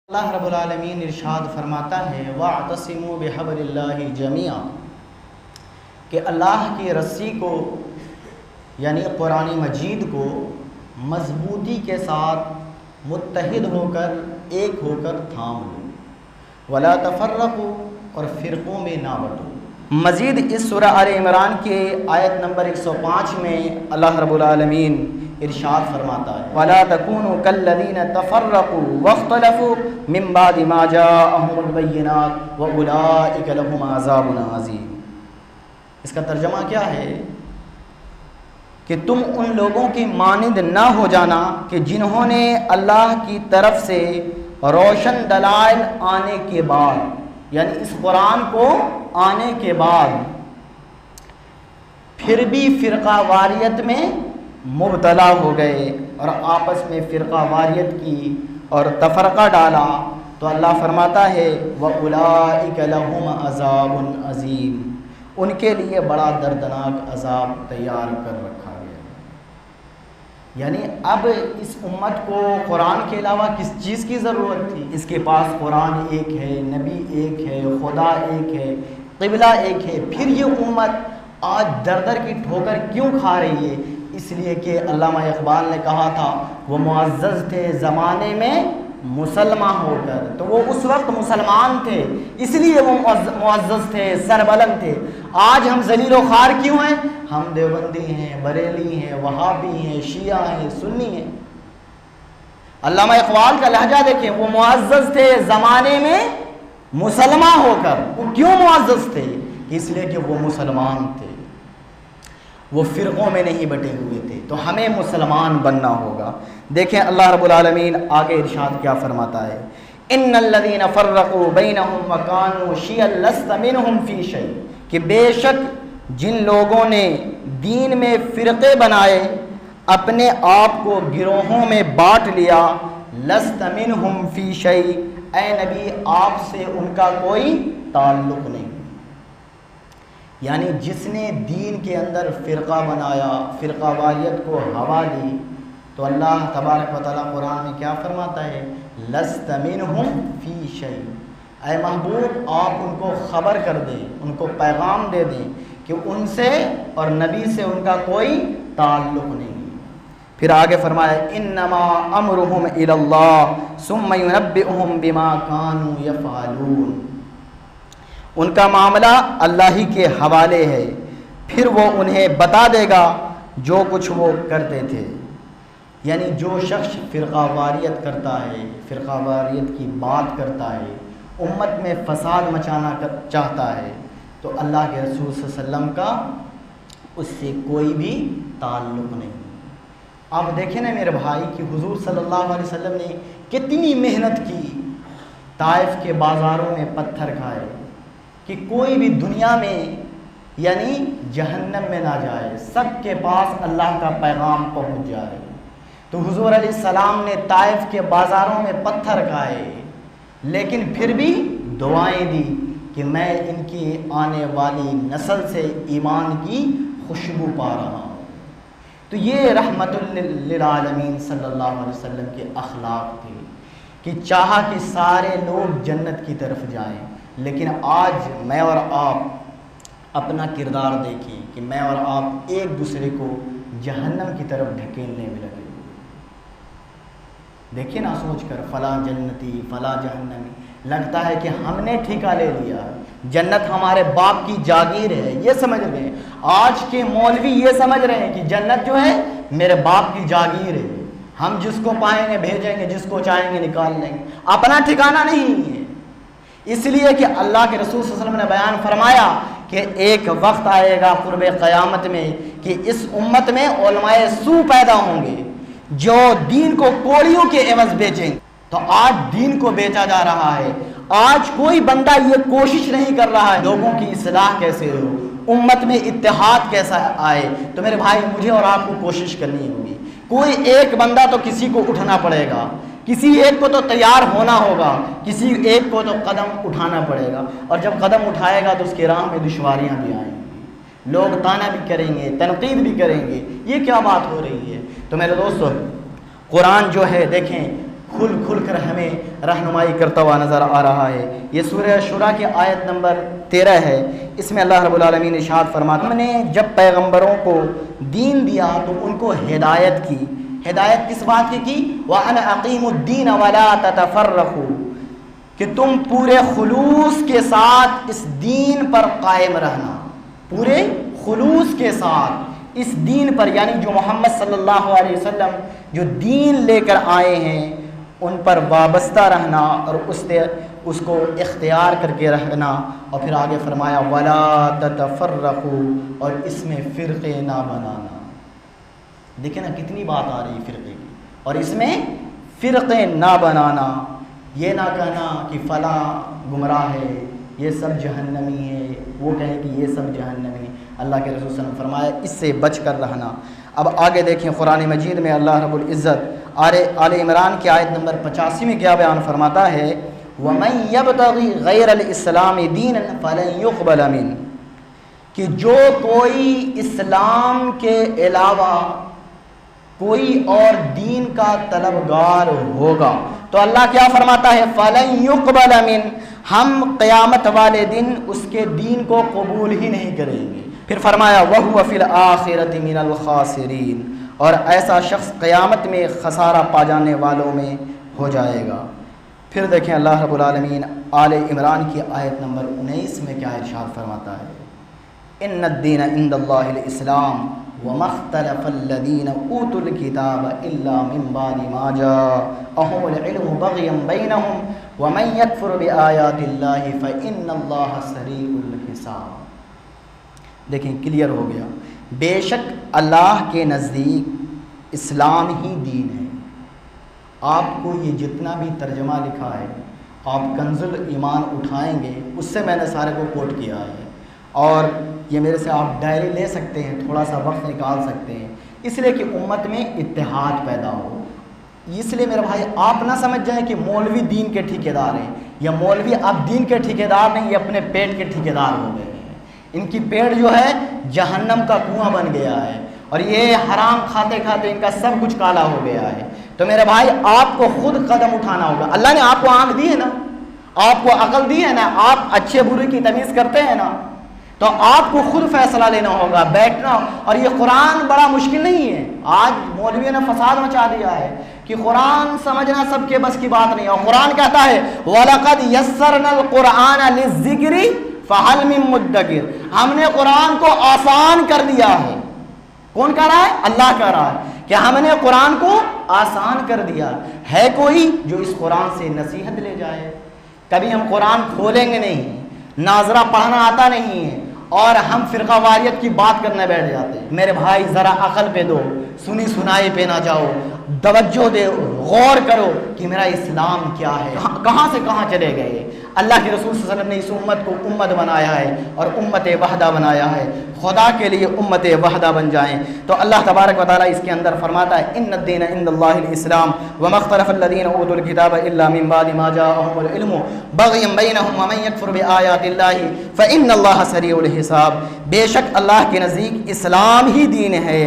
اللہ رب العالمین ارشاد فرماتا ہے وَاعْتَصِمُوا بِحَبْلِ اللَّهِ جَمِيعًا کہ اللہ کی رسی کو یعنی قرآن مجید کو مضبوطی کے ساتھ متحد ہو کر ایک ہو کر تھام لو وَلَا تَفَرَّقُوا اور فرقوں میں نہ بٹو۔ مزید اس سورہ آل عمران کے آیت نمبر 105 میں اللہ رب العالمین ارشاد فرماتا ہے وَلَا تَكُونُوا كَالَّذِينَ تَفَرَّقُوا وَاخْتَلَفُوا مِن بَعْدِ مَا جَاءَهُمُ الْبَيِّنَاتُ وَأُولَٰئِكَ لَهُمْ عَذَابٌ عَظِيمٌ۔ اس کا ترجمہ کیا ہے کہ تم ان لوگوں کی مانند نہ ہو جانا کہ جنہوں نے اللہ کی طرف سے روشن دلائل آنے کے بعد یعنی اس قرآن کو آنے کے بعد پھر بھی فرقہ واریت میں مبتلا ہو گئے اور آپس میں فرقہ واریت کی اور تفرقہ ڈالا، تو اللہ فرماتا ہے وَأُولَٰئِكَ لَهُمْ عَذَابٌ عَظِيمٌ، ان کے لیے بڑا دردناک عذاب تیار کر رکھا گیا۔ یعنی اب اس امت کو قرآن کے علاوہ کس چیز کی ضرورت تھی؟ اس کے پاس قرآن ایک ہے، نبی ایک ہے، خدا ایک ہے، قبلہ ایک ہے، پھر یہ امت آج در در کی ٹھوکر کیوں کھا رہی ہے؟ اس لیے کہ علامہ اقبال نے کہا تھا وہ معزز تھے زمانے میں مسلمان ہو کر، تو وہ اس وقت مسلمان تھے اس لیے وہ معزز تھے، سربلند تھے۔ آج ہم ذلیل و خوار کیوں ہیں؟ ہم دیوبندی ہیں، بریلی ہیں، وہابی ہیں، شیعہ ہیں، سنی ہیں۔ علامہ اقبال کا لہجہ دیکھیں، وہ معزز تھے زمانے میں مسلمان ہو کر۔ وہ کیوں معزز تھے؟ اس لیے کہ وہ مسلمان تھے، وہ فرقوں میں نہیں بٹے ہوئے تھے، تو ہمیں مسلمان بننا ہوگا۔ دیکھیں اللہ رب العالمین آگے ارشاد کیا فرماتا ہے ان الذین فرقوا بینہم وکانوا شیعا لست منہم فی شیء، کہ بے شک جن لوگوں نے دین میں فرقے بنائے، اپنے آپ کو گروہوں میں بانٹ لیا، لست منہم فی شیء، اے نبی آپ سے ان کا کوئی تعلق نہیں۔ یعنی جس نے دین کے اندر فرقہ بنایا، فرقہ واریت کو ہوا دی، تو اللہ تبارک و تعالیٰ قرآن میں کیا فرماتا ہے لست منہم فی شیء، اے محبوب آپ ان کو خبر کر دیں، ان کو پیغام دے دیں کہ ان سے اور نبی سے ان کا کوئی تعلق نہیں۔ پھر آگے فرمایا انما امرہم الی اللہ ثم ینبئہم بما کانوا یفعلون، ان کا معاملہ اللہ ہی کے حوالے ہے، پھر وہ انہیں بتا دے گا جو کچھ وہ کرتے تھے۔ یعنی جو شخص فرقہ واریت کرتا ہے، فرقہ واریت کی بات کرتا ہے، امت میں فساد مچانا چاہتا ہے، تو اللہ کے رسول صلی اللہ علیہ وسلم کا اس سے کوئی بھی تعلق نہیں۔ آپ دیکھیں نا میرے بھائی کہ حضور صلی اللہ علیہ وسلم نے کتنی محنت کی، طائف کے بازاروں میں پتھر کھائے کہ کوئی بھی دنیا میں یعنی جہنم میں نہ جائے، سب کے پاس اللہ کا پیغام پہنچ جائے۔ تو حضور علیہ السلام نے طائف کے بازاروں میں پتھر کھائے، لیکن پھر بھی دعائیں دی کہ میں ان کی آنے والی نسل سے ایمان کی خوشبو پا رہا ہوں۔ تو یہ رحمت للعالمین صلی اللہ علیہ وسلم کے اخلاق تھے کہ چاہا کہ سارے لوگ جنت کی طرف جائیں، لیکن آج میں اور آپ اپنا کردار دیکھیں کہ میں اور آپ ایک دوسرے کو جہنم کی طرف ڈھکیلنے میں لگے۔ دیکھیں نا سوچ کر، فلاں جنتی فلاں جہنمی، لگتا ہے کہ ہم نے ٹھیکہ لے لیا، جنت ہمارے باپ کی جاگیر ہے، یہ سمجھ رہے ہیں۔ آج کے مولوی یہ سمجھ رہے ہیں کہ جنت جو ہے میرے باپ کی جاگیر ہے، ہم جس کو پائیں گے بھیجیں گے، جس کو چاہیں گے نکال لیں گے، اپنا ٹھکانہ نہیں ہے۔ اس لیے کہ اللہ کے رسول صلی اللہ علیہ وسلم نے بیان فرمایا کہ ایک وقت آئے گا قرب قیامت میں کہ اس امت میں علماء سو پیدا ہوں گے جو دین کو کوڑیوں کے عوض بیچیں گے۔ تو آج دین کو بیچا جا رہا ہے، آج کوئی بندہ یہ کوشش نہیں کر رہا ہے لوگوں کی اصلاح کیسے ہو، امت میں اتحاد کیسا آئے۔ تو میرے بھائی مجھے اور آپ کو کوشش کرنی ہوگی، کوئی ایک بندہ تو کسی کو اٹھنا پڑے گا، کسی ایک کو تو تیار ہونا ہوگا، کسی ایک کو تو قدم اٹھانا پڑے گا، اور جب قدم اٹھائے گا تو اس کے راہ میں دشواریاں بھی آئیں گی، لوگ طعنہ بھی کریں گے، تنقید بھی کریں گے، یہ کیا بات ہو رہی ہے؟ تو میرے دوستو قرآن جو ہے دیکھیں کھل کھل کر ہمیں رہنمائی کرتا ہوا نظر آ رہا ہے۔ یہ سورہ شورى کی آیت نمبر 13 ہے۔ اس میں اللہ رب العالمین ارشاد فرماتا ہے، ہم نے جب پیغمبروں کو دین دیا تو ان کو ہدایت کی۔ ہدایت کس بات کی وَأَنْ أَقِيمُوا الدِّينَ وَلَا تَتَفَرَّقُوا، کہ تم پورے خلوص کے ساتھ اس دین پر قائم رہنا، پورے خلوص کے ساتھ اس دین پر، یعنی جو محمد صلی اللہ علیہ وسلم جو دین لے کر آئے ہیں ان پر وابستہ رہنا اور اس کو اختیار کر کے رہنا۔ اور پھر آگے فرمایا وَلَا تَتَفَرَّقُوا، اور اس میں فرقے نہ بنانا۔ دیکھیں نا کتنی بات آ رہی ہے فرقے کی، اور اس میں فرقے نہ بنانا، یہ نہ کہنا کہ فلاں گمراہ ہے، یہ سب جہنمی ہے، وہ کہے کہ یہ سب جہنمی ہے۔ اللہ کے رسول صلی اللہ علیہ وسلم فرمایا اس سے بچ کر رہنا۔ اب آگے دیکھیں قرآن مجید میں اللہ رب العزت آل عمران کی آیت نمبر 85 میں کیا بیان فرماتا ہے، وَمَن يَبْتَغِي غَيْرَ الْإِسْلَامِ دِينًا فَلَن يُقْبَلَ مِنْهُ، کہ جو کوئی اسلام کے علاوہ کوئی اور دین کا طلبگار ہوگا تو اللہ کیا فرماتا ہے فَلَن يُقْبَلَ مِنْهُ، ہم قیامت والے دن اس کے دین کو قبول ہی نہیں کریں گے۔ پھر فرمایا وَهُوَ فِي الْآخِرَةِ مِنَ الْخَاسِرِينَ، اور ایسا شخص قیامت میں خسارہ پا جانے والوں میں ہو جائے گا۔ پھر دیکھیں اللہ رب العالمین آل عمران کی آیت نمبر 19 میں کیا ارشاد فرماتا ہے، إِنَّ الدِّينَ عِنْدَ اللَّهِ الْإِسْلَامُ وَمَا اخْتَلَفَ الَّذِينَ أُوتُوا الْكِتَابَ إِلَّا مِنْ بَعْدِ مَا جَاءَهُمُ الْعِلْمُ بَغْيًا بَيْنَهُمْ وَمَنْ يَكْفُرْ بِآيَاتِ اللَّهِ فَإِنَّ اللَّهَ سَرِيعُ الْحِسَابِ۔ دیکھیں کلیئر ہو گیا، بے شک اللہ کے نزدیک اسلام ہی دین ہے۔ آپ کو یہ جتنا بھی ترجمہ لکھا ہے، آپ کنز الایمان اٹھائیں گے، اس سے میں نے سارے کو کوٹ کیا ہے، اور یہ میرے سے آپ ڈائری لے سکتے ہیں، تھوڑا سا وقت نکال سکتے ہیں، اس لیے کہ امت میں اتحاد پیدا ہو۔ اس لیے میرے بھائی آپ نہ سمجھ جائیں کہ مولوی دین کے ٹھیکیدار ہیں، یا مولوی اب دین کے ٹھیکیدار نہیں، یہ اپنے پیٹ کے ٹھیکیدار ہو گئے ہیں۔ ان کی پیٹ جو ہے جہنم کا کنواں بن گیا ہے، اور یہ حرام کھاتے کھاتے ان کا سب کچھ کالا ہو گیا ہے۔ تو میرے بھائی آپ کو خود قدم اٹھانا ہوگا۔ اللہ نے آپ کو آنکھ دی ہے نا، آپ کو عقل دی ہے نا، آپ اچھے برے کی تمیز کرتے ہیں نا، تو آپ کو خود فیصلہ لینا ہوگا، بیٹھنا۔ اور یہ قرآن بڑا مشکل نہیں ہے، آج مولویوں نے فساد مچا دیا ہے کہ قرآن سمجھنا سب کے بس کی بات نہیں ہے، اور قرآن کہتا ہے وَلَقَدْ يَسَّرْنَا الْقُرْآنَ لِلذِّكْرِ فَهَلْ مِن مُدَّكِرٍ، ہم نے قرآن کو آسان کر دیا ہے۔ کون کہہ رہا ہے؟ اللہ کہہ رہا ہے کہ ہم نے قرآن کو آسان کر دیا ہے۔ کوئی جو اس قرآن سے نصیحت لے جائے؟ کبھی ہم قرآن کھولیں گے نہیں، ناظرہ پڑھنا آتا نہیں ہے، اور ہم فرقہ واریت کی بات کرنے بیٹھ جاتے ہیں۔ میرے بھائی ذرا عقل پہ دو، سنی سنائی پہ نہ جاؤ، توجہ دے، غور کرو کہ میرا اسلام کیا ہے، کہاں سے کہاں چلے گئے۔ اللہ کے رسول صلی اللہ علیہ وسلم نے اس امت کو امت بنایا ہے اور امت وحدہ بنایا ہے، خدا کے لیے امت وحدہ بن جائیں۔ تو اللہ تبارک و تعالیٰ اس کے اندر فرماتا ہے ان الدین عند اللہ الاسلام وما اختلف الذین اوتوا الکتاب الا من بعد ما جاءهم العلم بغیا بینہم ومن یکفر بآیات اللہ فان اللہ سریع الحساب۔ بے شک اللہ کے نزدیک اسلام ہی دین ہے،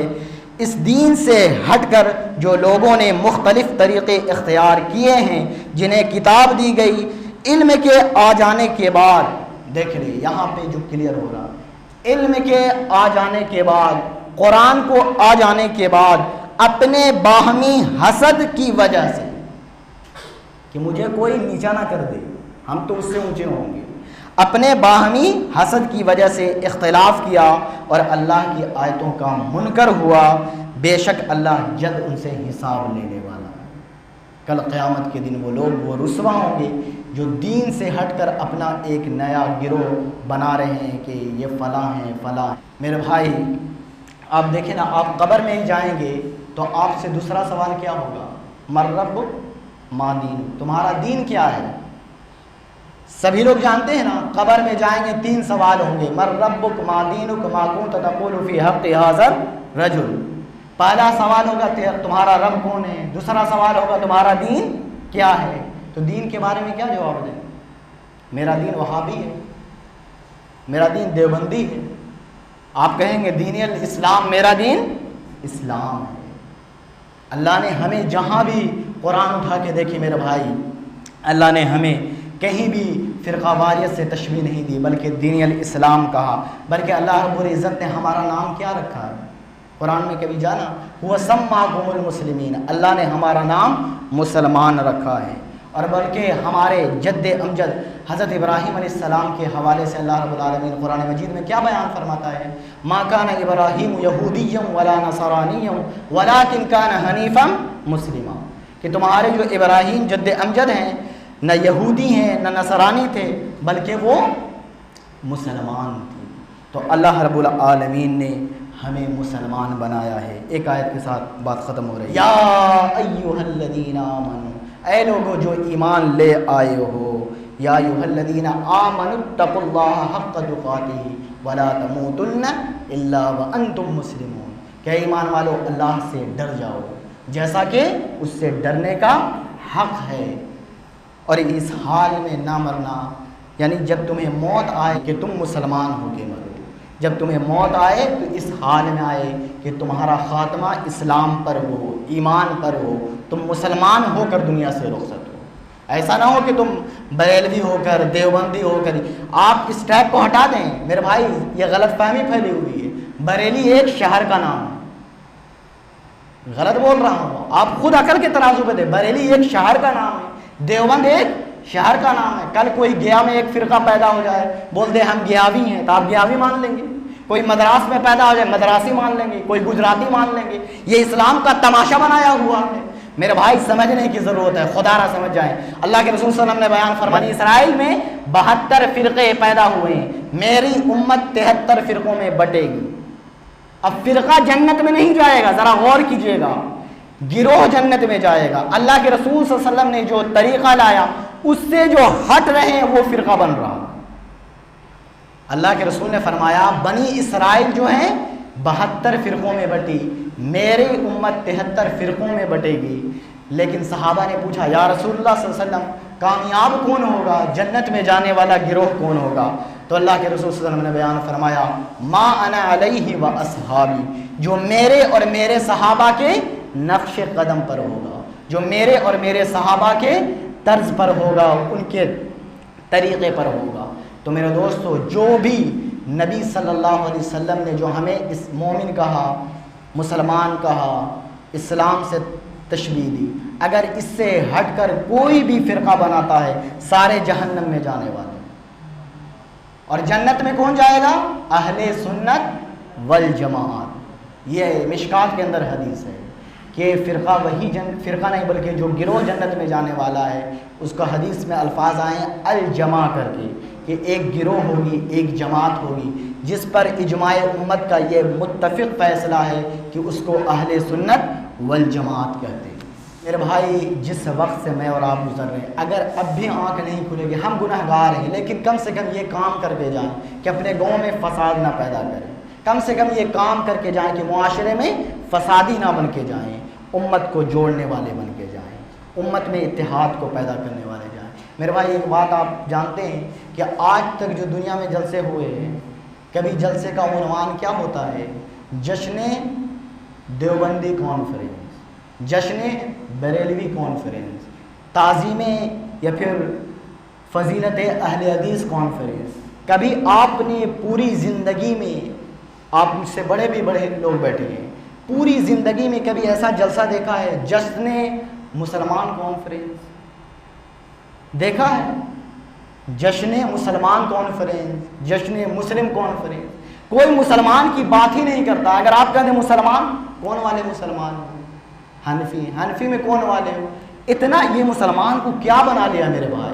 اس دین سے ہٹ کر جو لوگوں نے مختلف طریقے اختیار کیے ہیں، جنہیں کتاب دی گئی علم کے آ جانے کے بعد، دیکھ لیں یہاں پہ جو کلیئر ہو رہا، علم کے آ جانے کے بعد، قرآن کو آ جانے کے بعد اپنے باہمی حسد کی وجہ سے، کہ مجھے کوئی نیچا نہ کر دے، ہم تو اس سے اونچے ہوں گے، اپنے باہمی حسد کی وجہ سے اختلاف کیا اور اللہ کی آیتوں کا منکر ہوا، بے شک اللہ جلد ان سے حساب لینے والا ہے۔ کل قیامت کے دن وہ لوگ وہ رسوا ہوں گے جو دین سے ہٹ کر اپنا ایک نیا گروہ بنا رہے ہیں کہ یہ فلاں ہیں فلاں ہیں۔ میرے بھائی آپ دیکھیں نا، آپ قبر میں ہی جائیں گے تو آپ سے دوسرا سوال کیا ہوگا؟ من ربک ما دینک، تمہارا دین کیا ہے؟ سبھی لوگ جانتے ہیں نا، قبر میں جائیں گے 3 سوال ہوں گے، من ربک ما دینک ما کنت تقول فی حق ھذا الرجل۔ پہلا سوال ہوگا تمہارا رب کون ہے، دوسرا سوال ہوگا تمہارا دین کیا ہے۔ تو دین کے بارے میں کیا جواب دیں؟ میرا دین وہابی ہے، میرا دین دیوبندی ہے۔ آپ کہیں گے دین الاسلام، میرا دین اسلام ہے۔ اللہ نے ہمیں جہاں بھی قرآن اٹھا کے دیکھیں میرے بھائی، اللہ نے ہمیں کہیں بھی فرقہ واریت سے تشبیہ نہیں دی، بلکہ دین الاسلام کہا، بلکہ اللہ رب العزت نے ہمارا نام کیا رکھا ہے قرآن میں کبھی جانا؟ هو سماکم المسلمین، اللہ نے ہمارا نام مسلمان رکھا ہے۔ اور بلکہ ہمارے جد امجد حضرت ابراہیم علیہ السلام کے حوالے سے اللہ رب العالمین قرآن مجید میں کیا بیان فرماتا ہے؟ ما کان ابراہیم یہودیا ولا نصرانیا ولکن کان حنیفا مسلما، کہ تمہارے جو ابراہیم جد امجد ہیں نہ یہودی ہیں نہ نصرانی تھے، بلکہ وہ مسلمان تھے۔ تو اللہ رب العالمین نے ہمیں مسلمان بنایا ہے۔ ایک آیت کے ساتھ بات ختم ہو رہی ہے، یا ایھا الذین آمنوا، اے لوگو جو ایمان لے آئے ہو، یا ایھا الذین آمنوا اتقوا اللہ حق تقاتہ ولا تموتن الا وانتم مسلمون، کہ ایمان والو اللہ سے ڈر جاؤ جیسا کہ اس سے ڈرنے کا حق ہے، اور اس حال میں نہ مرنا، یعنی جب تمہیں موت آئے کہ تم مسلمان ہو کے مرو، جب تمہیں موت آئے تو اس حال میں آئے کہ تمہارا خاتمہ اسلام پر ہو، ایمان پر ہو، تم مسلمان ہو کر دنیا سے رخصت ہو۔ ایسا نہ ہو کہ تم بریلوی ہو کر، دیوبندی ہو کر، آپ اس ٹیگ کو ہٹا دیں میرے بھائی، یہ غلط فہمی پھیلی ہوئی ہے۔ بریلی ایک شہر کا نام ہے، غلط بول رہا ہوں، آپ خود عقل کے ترازو پہ دیں، بریلی ایک شہر کا نام ہے، دیوبند ایک شہر کا نام ہے۔ کل کوئی گیا میں ایک فرقہ پیدا ہو جائے، بول دے ہم گیاوی ہیں، تو آپ گیاوی مان لیں گے۔ کوئی مدراس میں پیدا ہو جائے، مدراسی مان لیں گے، کوئی گجراتی مان لیں گے۔ یہ اسلام کا تماشا بنایا ہوا ہے میرے بھائی، سمجھنے کی ضرورت ہے، خدا را سمجھ جائیں۔ اللہ کے رسول صلی اللہ علیہ وسلم نے بیان فرمایا، اسرائیل میں 72 فرقے پیدا ہوئے ہیں، میری امت 73 فرقوں میں بٹے گی۔ اب فرقہ جنت میں نہیں جائے گا، ذرا غور کیجئے گا، گروہ جنت میں جائے گا۔ اللہ کے رسول صلی اللہ علیہ وسلم نے جو طریقہ لایا اس سے جو ہٹ رہے ہیں وہ فرقہ بن رہا۔ اللہ کے رسول نے فرمایا بنی اسرائیل جو ہیں 72 فرقوں میں بٹی، میری امت 73 فرقوں میں بٹے گی۔ لیکن صحابہ نے پوچھا یا رسول اللہ صلی اللہ علیہ وسلم کامیاب کون ہوگا، جنت میں جانے والا گروہ کون ہوگا؟ تو اللہ کے رسول صلی اللہ علیہ وسلم نے بیان فرمایا ما انا علیہ و اصحابی، جو میرے اور میرے صحابہ کے نقش قدم پر ہوگا، جو میرے اور میرے صحابہ کے طرز پر ہوگا، ان کے طریقے پر ہوگا۔ تو میرے دوستو، جو بھی نبی صلی اللہ علیہ وسلم نے جو ہمیں اس مومن کہا، مسلمان کہا، اسلام سے تشبیہ دی، اگر اس سے ہٹ کر کوئی بھی فرقہ بناتا ہے سارے جہنم میں جانے والے، اور جنت میں کون جائے گا؟ اہل سنت والجماعت۔ یہ مشکات کے اندر حدیث ہے کہ فرقہ وہی فرقہ نہیں بلکہ جو گروہ جنت میں جانے والا ہے، اس کا حدیث میں الفاظ آئے ہیں الجماع کر کے، کہ ایک گروہ ہوگی، ایک جماعت ہوگی، جس پر اجماع امت کا یہ متفق فیصلہ ہے کہ اس کو اہل سنت والجماعت کہتے ہیں۔ میرے بھائی، جس وقت سے میں اور آپ گزر رہے ہیں، اگر اب بھی آنکھ نہیں کھلے گی، ہم گناہ گار ہیں، لیکن کم سے کم یہ کام کر کے جائیں کہ اپنے گاؤں میں فساد نہ پیدا کریں، کم سے کم یہ کام کر کے جائیں کہ معاشرے میں فسادی نہ بن کے جائیں، امت کو جوڑنے والے بن کے جائیں، امت میں اتحاد کو پیدا کرنے والے جائیں۔ میرے بھائی، ایک بات آپ جانتے ہیں کہ آج تک جو دنیا میں جلسے ہوئے ہیں، کبھی جلسے کا عنوان کیا ہوتا ہے؟ جشن دیوبندی کانفرنس، جشن بریلوی کانفرنس، تعظیم یا پھر فضیلت اہل حدیث کانفرنس۔ کبھی آپ نے پوری زندگی میں، آپ مجھ سے بڑے بھی بڑے لوگ بیٹھے ہیں، پوری زندگی میں کبھی ایسا جلسہ دیکھا ہے جشن مسلمان کانفرنس دیکھا ہے؟ جشن مسلمان کانفرنس، جشن مسلم کانفرنس، کوئی مسلمان کی بات ہی نہیں کرتا۔ اگر آپ کہتے ہیں مسلمان، کون والے مسلمان ہو؟ حنفی، حنفی میں کون والے ہو؟ اتنا یہ مسلمان کو کیا بنا لیا میرے بھائی؟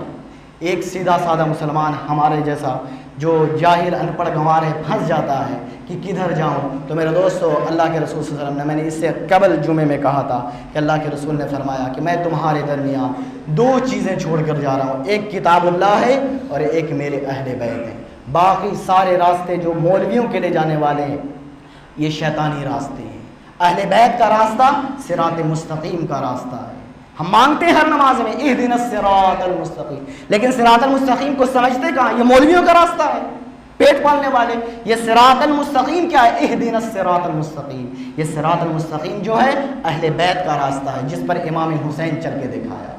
ایک سیدھا سادہ مسلمان ہمارے جیسا جو جاہل ان پڑھ گنوار ہے پھنس جاتا ہے کہ کدھر جاؤں۔ تو میرے دوستو، اللہ کے رسول صلی اللہ علیہ وسلم نے، میں نے اس سے قبل جمعے میں کہا تھا کہ اللہ کے رسول نے فرمایا کہ میں تمہارے درمیان 2 چیزیں چھوڑ کر جا رہا ہوں، ایک کتاب اللہ ہے اور ایک میرے اہل بیت ہیں۔ باقی سارے راستے جو مولویوں کے لے جانے والے ہیں یہ شیطانی راستے ہیں۔ اہل بیت کا راستہ صراط مستقیم کا راستہ ہے۔ ہم مانگتے ہیں ہر نماز میں اہدنا الصراط المستقیم، لیکن صراط المستقیم کو سمجھتے کہاں؟ یہ مولویوں کا راستہ ہے، پیٹ پالنے والے. یہ صراط المستقیم کیا ہے؟ اہدنا الصراط المستقیم. یہ صراط المستقیم جو ہے اہل بیت کا راستہ ہے جس پر امام حسین چل کے دکھایا.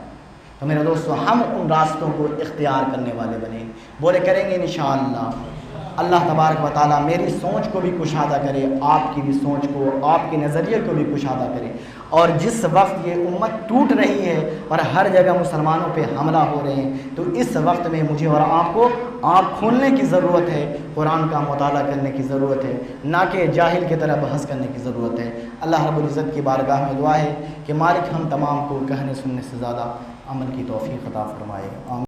تو میرے دوستو ہم ان راستوں کو اختیار کرنے والے بنیں. بولے کریں گے انشاءاللہ. اللہ تبارک و تعالیٰ میری سوچ کو بھی کشادہ کرے، آپ کی بھی سوچ کو، آپ کے نظریے کو بھی کشادہ کرے. اور جس وقت یہ امت ٹوٹ رہی ہے اور ہر جگہ مسلمانوں پہ حملہ ہو رہے ہیں، تو اس وقت میں مجھے اور آپ کو آنکھ کھولنے کی ضرورت ہے، قرآن کا مطالعہ کرنے کی ضرورت ہے، نہ کہ جاہل کی طرح بحث کرنے کی ضرورت ہے. اللہ رب العزت کی بارگاہ میں دعا ہے کہ مالک ہم تمام کو کہنے سننے سے زیادہ عمل کی توفیق عطا فرمائے. آمین.